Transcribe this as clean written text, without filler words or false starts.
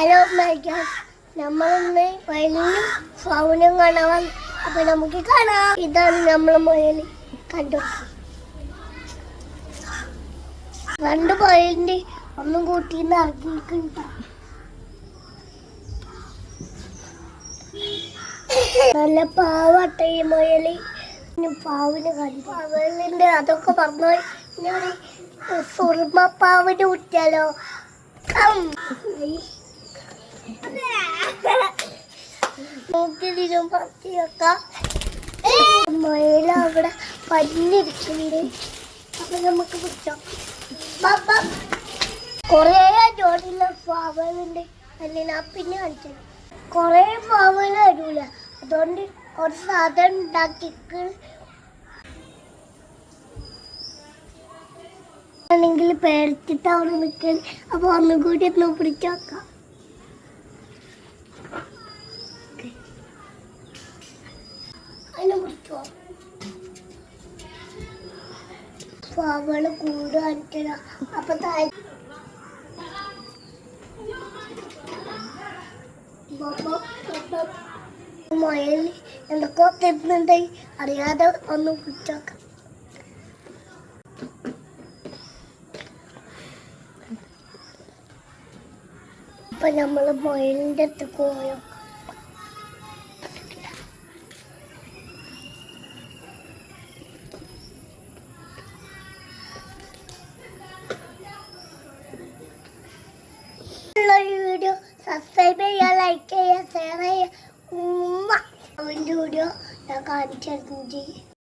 Hello മൈഗാസ്, നമ്മളിന്ന് വയലിനും ഫൗനും കാണാൻ. അപ്പൊ നമുക്ക് കാണാം. ഇതാണ് നമ്മളെ മുയൽ. കണ്ടു, രണ്ട് മുയലിന്റെ ഒന്നും കൂട്ടിന്ന് ഇറങ്ങിയിട്ടുണ്ട്. നല്ല പാവട്ട ഈ മുയല്. പാവിന് കണ്ടു അവലിന്റെ അതൊക്കെ പറഞ്ഞു. സുറുമ പാവിന് കുട്ടിയാലോ. നോക്കിലും പത്തിയൊക്കെ മുയൽ അവിടെ പഞ്ഞിരിക്കുന്നുണ്ട്. അപ്പൊ നമുക്ക് പിടിച്ചോ. കൊറേ ജോലിയുള്ള പാവലുണ്ട്. അല്ല ഞാൻ പിന്നെ കാണിച്ചു. കൊറേ പാവല് വരൂല, അതുകൊണ്ട് ഒരു സാധനം ഉണ്ടാക്കിക്ക് ആണെങ്കിൽ പേടിച്ചിട്ട് അവിടെ നിൽക്കാൻ. അപ്പൊ ഒന്നും കൂടി ഒന്ന് പിടിച്ചു നോക്കാം. അതിനെ പിടിച്ചോ. പാവള് കൂട് കാണിച്ചത. അപ്പൊ താഴെ മുയൽ എന്തൊക്കെ തരുന്നുണ്ടായി അറിയാതെ ഒന്ന് പിടിച്ചോക്കാം. ഇപ്പൊ നമ്മള് മുയലിന്റെ അടുത്ത് പോയോ. ഈ വീഡിയോ സബ്സ്ക്രൈബ് ചെയ്യുക, ലൈക്ക് ചെയ്യുക, ഷെയർ ചെയ്യുക. അവൻ്റെ വീഡിയോ ഞാൻ കാണിച്ചു തരുന്നു.